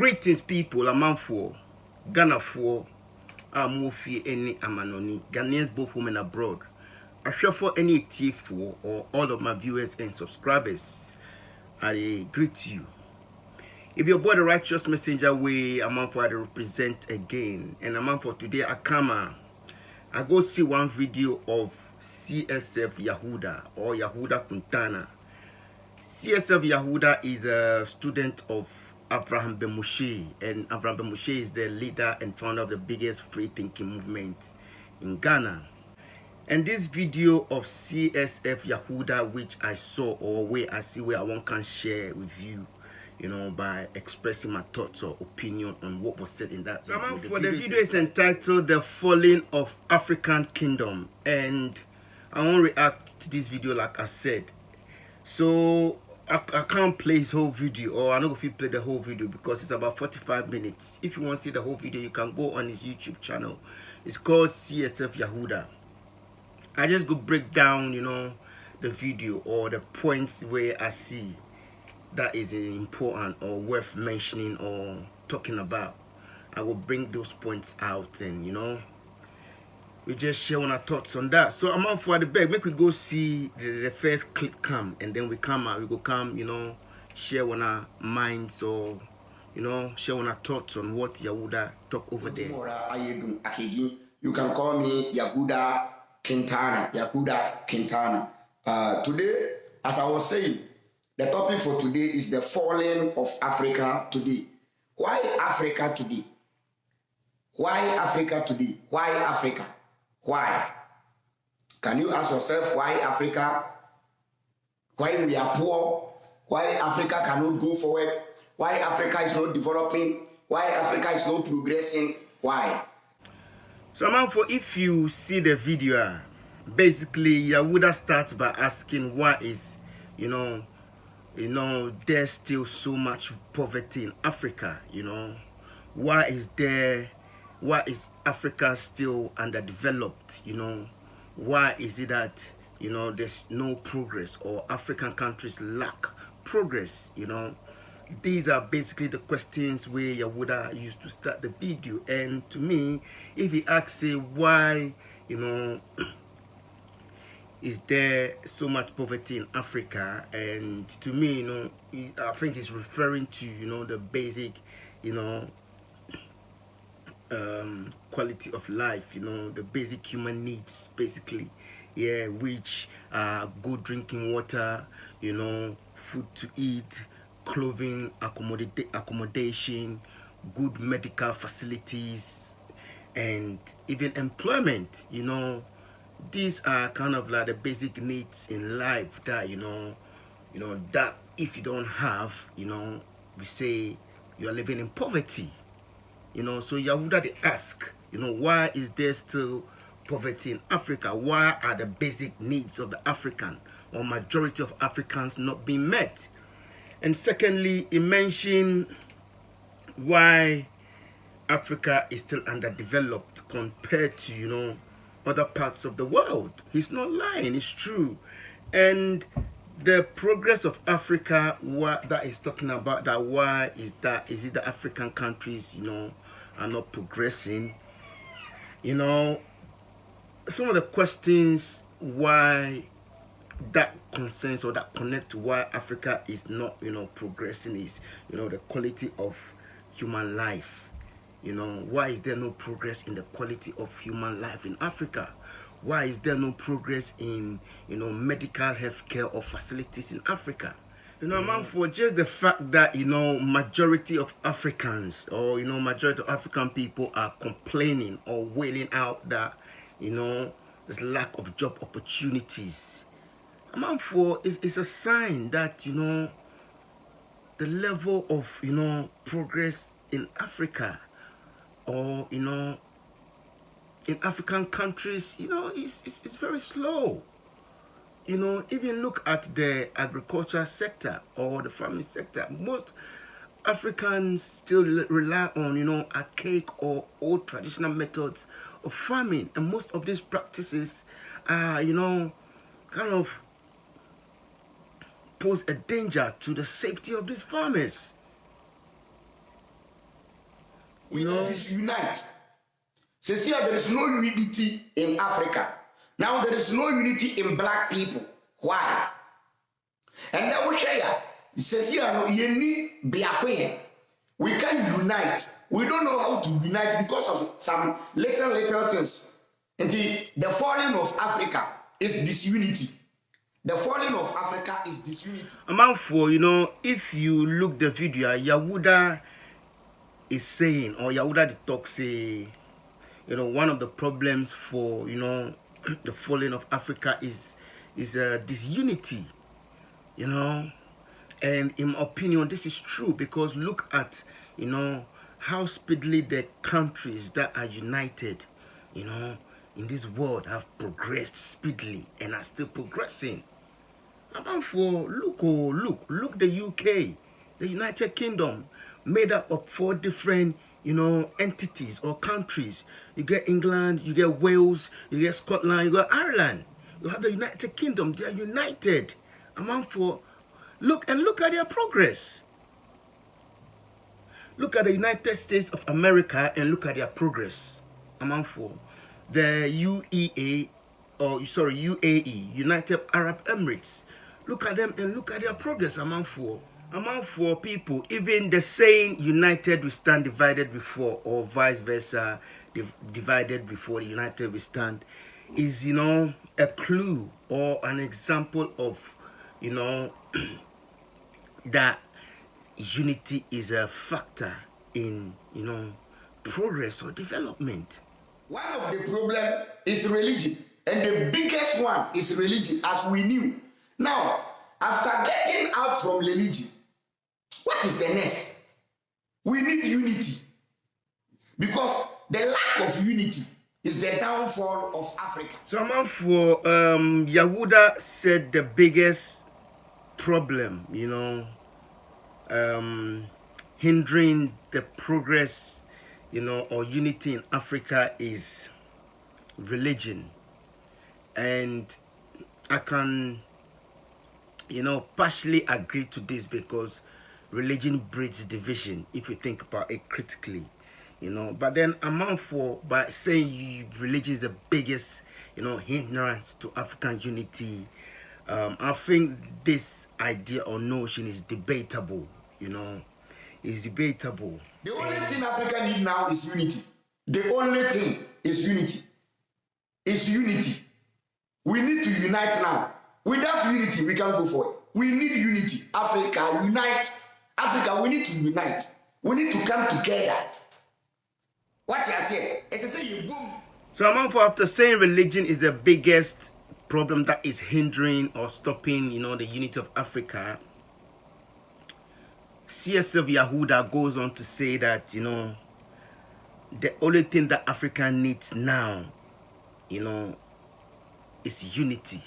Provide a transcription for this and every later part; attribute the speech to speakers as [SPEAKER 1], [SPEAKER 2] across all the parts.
[SPEAKER 1] Greetings, people. Amanfo, Ghana for Amofi any Amanoni, Ghanaians both home and abroad. I share for any T4 or all of my viewers and subscribers. I greet you. If you're boy the Rychuhss Messenger way, Amanfo I represent again. And Amanfo today I go see one video of CSF Yahudah or Yahudah Kuntana. CSF Yahudah is a student of Abraham Ben Moshe, and Abraham Ben Moshe is the leader and founder of the biggest free thinking movement in Ghana. And this video of CSF Yahudah, which I saw or where I want can share with you, by expressing my thoughts or opinion on what was said in that video. The video is entitled "The Falling of African Kingdom," and I won't react to this video like I said. So I can't play his whole video, or I'm not going to play the whole video because it's about 45 minutes. If you want to see the whole video, you can go on his YouTube channel. It's called CSF Yahudah. I just go break down, the video or the points where I see that is important or worth mentioning or talking about. I will bring those points out and, we just share our thoughts on that. So I'm out for the bag. Make we go see the first clip come, and then we come out. We go come, share our minds or share our thoughts on what Yahudah talk over there.
[SPEAKER 2] You can call me Yahudah Quintana. Yahudah Quintana. Today, as I was saying, the topic for today is the falling of Africa today. Why Africa today? Why Africa today? Why Africa? Why? Can you ask yourself why Africa? Why we are poor? Why Africa cannot go forward? Why Africa is not developing? Why Africa is not progressing? Why?
[SPEAKER 1] So, if you see the video, basically Yahudah starts by asking why is, there's still so much poverty in Africa, why is Africa still underdeveloped, why is it that, there's no progress or African countries lack progress, These are basically the questions where Yahudah used to start the video. And to me, if he asks, say, why, is there so much poverty in Africa? And to me, I think he's referring to, the basic, quality of life, the basic human needs, basically, which are good drinking water, food to eat, clothing, accommodation, good medical facilities, and even employment. These are kind of like the basic needs in life that that if you don't have, we say you are living in poverty. So Yahudah they ask, why is there still poverty in Africa? Why are the basic needs of the African or majority of Africans not being met? And secondly, he mentioned why Africa is still underdeveloped compared to, other parts of the world. He's not lying, it's true. And the progress of Africa, what that is talking about, that why is that? Is it the African countries, are not progressing? Some of the questions why that concerns or that connect to why Africa is not, progressing is, the quality of human life. Why is there no progress in the quality of human life in Africa? Why is there no progress in, medical health care or facilities in Africa? For just the fact that, majority of Africans or, majority of African people are complaining or wailing out that, there's lack of job opportunities. It's a sign that, the level of, progress in Africa or, in African countries, it's very slow. Even look at the agriculture sector or the farming sector. Most Africans still rely on, archaic or old traditional methods of farming. And most of these practices are, kind of pose a danger to the safety of these farmers.
[SPEAKER 2] We disunite. See, there is no unity in Africa. Now there is no unity in black people. Why? And then we share. We can't unite. We don't know how to unite because of some little things. And the falling of Africa is disunity. The falling of Africa is disunity.
[SPEAKER 1] Among for, if you look the video, Yahudah is saying, or Yahudah the talk say, one of the problems for, the falling of Africa is disunity, And in my opinion, this is true because look at, how speedily the countries that are united, in this world have progressed speedily and are still progressing. About for look the UK, the United Kingdom, made up of 4 different entities or countries. You get England, you get Wales, you get Scotland, you got Ireland. You have the United Kingdom. They are united. Among for look at their progress. Look at the United States of America and look at their progress. Among for the UAE, United Arab Emirates. Look at them and look at their progress. Among for people, even the saying united we stand, divided before, or vice versa, divided before, united we stand, is a clue or an example of that unity is a factor in progress or development.
[SPEAKER 2] One of the problems is religion, and the biggest one is religion, as we knew. Now, after getting out from religion, what is the next? We need unity, because the lack of unity is the downfall of Africa.
[SPEAKER 1] So, for Yahudah said the biggest problem, hindering the progress, or unity in Africa is religion. And I can, partially agree to this because religion breeds division if you think about it critically, But then by saying religion is the biggest, hindrance to African unity, I think this idea or notion is debatable, Is debatable.
[SPEAKER 2] The only thing Africa need now is unity. The only thing is unity. It's unity. We need to unite now. Without unity, we can't go forward. We need unity. Africa, unite. Africa, we need to unite. We need to come together. What you say? You boom.
[SPEAKER 1] So after saying religion is the biggest problem that is hindering or stopping, the unity of Africa, CSF Yahudah goes on to say that, the only thing that Africa needs now, is unity.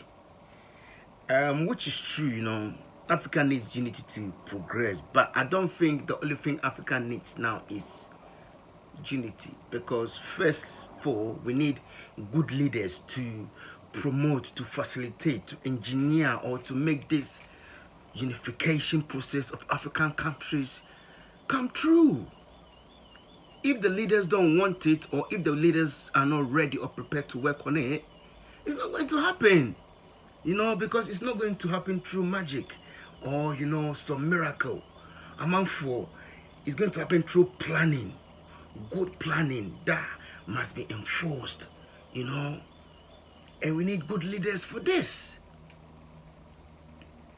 [SPEAKER 1] Which is true, Africa needs unity to progress. But I don't think the only thing Africa needs now is unity. Because first of all, we need good leaders to promote, to facilitate, to engineer, or to make this unification process of African countries come true. If the leaders don't want it, or if the leaders are not ready or prepared to work on it, it's not going to happen. Because it's not going to happen through magic or some miracle. It's going to happen through planning, good planning that must be enforced, and we need good leaders for this.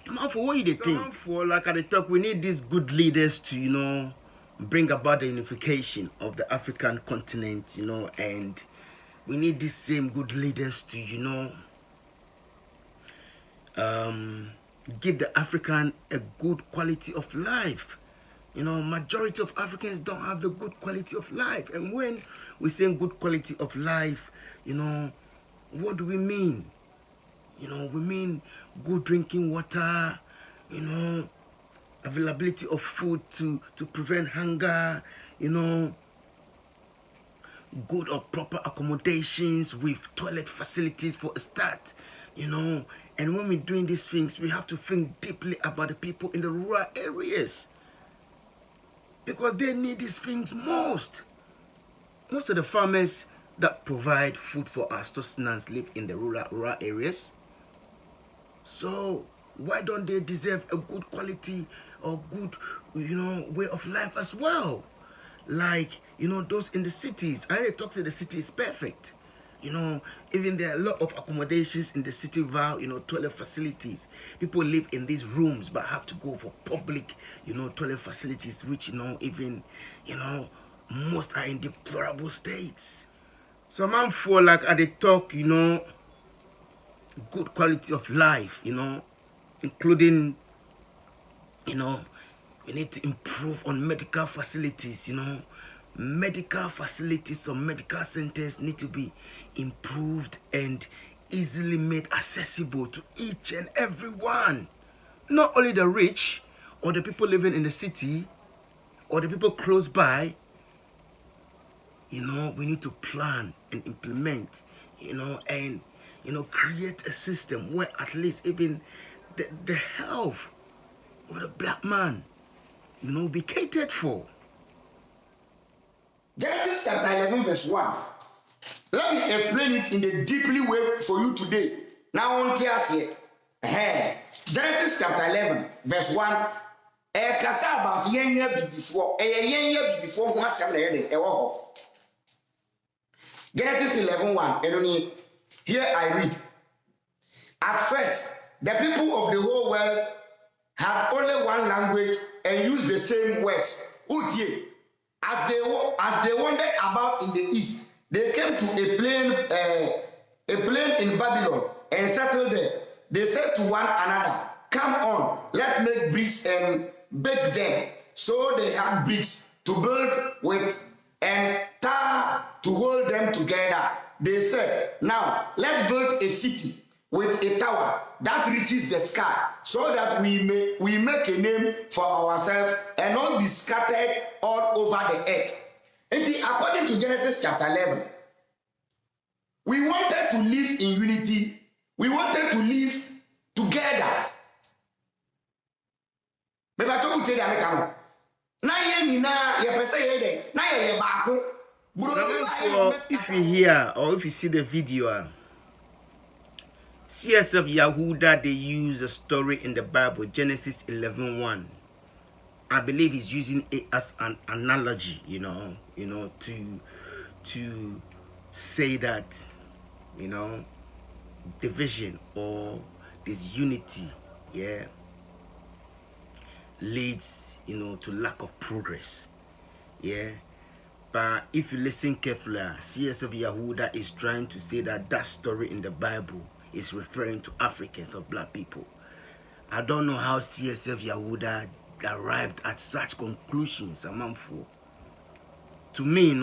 [SPEAKER 1] What you think? Like at the top, we need these good leaders to, bring about the unification of the African continent, and we need these same good leaders to, give the African a good quality of life. Majority of Africans don't have the good quality of life. And when we say good quality of life, what do we mean? We mean good drinking water, availability of food to prevent hunger, good or proper accommodations with toilet facilities for a start, And when we're doing these things, we have to think deeply about the people in the rural areas, because they need these things most. most of the farmers that provide food for our sustenance live in the rural areas. So why don't they deserve a good quality or good, way of life as well? Like, those in the cities. I already talk to the city is perfect. Even there are a lot of accommodations in the city via, toilet facilities. People live in these rooms but have to go for public, toilet facilities, which, even, most are in deplorable states. So man for like at the talk, good quality of life, including, we need to improve on medical facilities, medical facilities or medical centers need to be improved and easily made accessible to each and everyone, not only the rich or the people living in the city or the people close by. We need to plan and implement, and create a system where at least even the health of the black man, be catered for.
[SPEAKER 2] Genesis chapter 11 verse 1. Let me explain it in a deeply way for you today. Now on here. Genesis chapter 11 verse 1. Kasa about yenya before. Yenya before who has some Genesis 11:1. Here I read. At first, the people of the whole world had only one language and used the same words. Utie. As they wandered about in the east, they came to a plain in Babylon and settled there. They said to one another, "Come on, let's make bricks and bake them." So they had bricks to build with and tar to hold them together. They said, "Now let's build a city with a tower that reaches the sky, so that we make a name for ourselves and not be scattered all over the earth." And according to Genesis chapter 11, we wanted to live in unity. We wanted to live together.
[SPEAKER 1] If you hear or if you see the video, CSF Yahudah, they use a story in the Bible, Genesis 11:1. I believe he's using it as an analogy, to say that, division or this unity, leads, to lack of progress, But if you listen carefully, CSF Yahudah is trying to say that story in the Bible is referring to Africans or black people. I don't know how CSF Yahudah arrived at such conclusions, Amanfo. To me,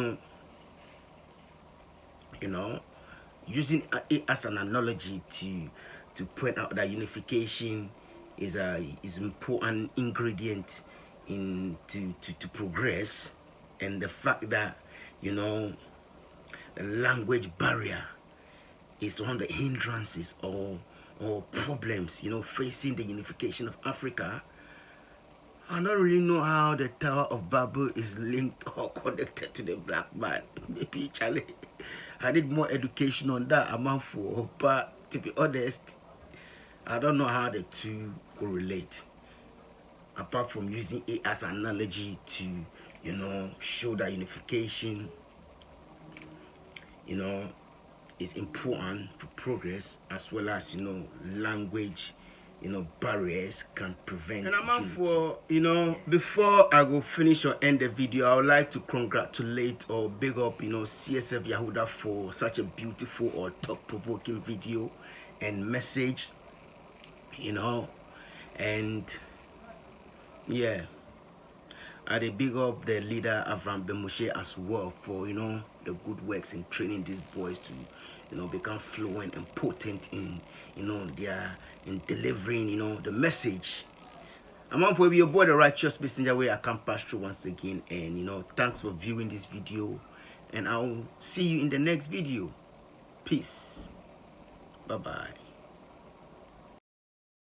[SPEAKER 1] using it as an analogy to point out that unification is an important ingredient to progress, and the fact that the language barrier is one of the hindrances or problems facing the unification of Africa. I don't really know how the Tower of Babel is linked or connected to the black man. Maybe Charlie, I need more education on that, Amanfo. But to be honest, I don't know how the two correlate, apart from using it as an analogy to show that unification is important for progress, as well as language barriers can prevent. And Amanfo, before I go finish or end the video, I would like to congratulate or big up CSF Yahudah for such a beautiful or thought-provoking video and message, and I big up the leader Avram Bemoshe as well for the good works in training these boys to become fluent and potent in in delivering the message. I'm on for your boy the Rychuhss Messenger, where I can pass through once again, and thanks for viewing this video, and I'll see you in the next video. Peace. Bye bye.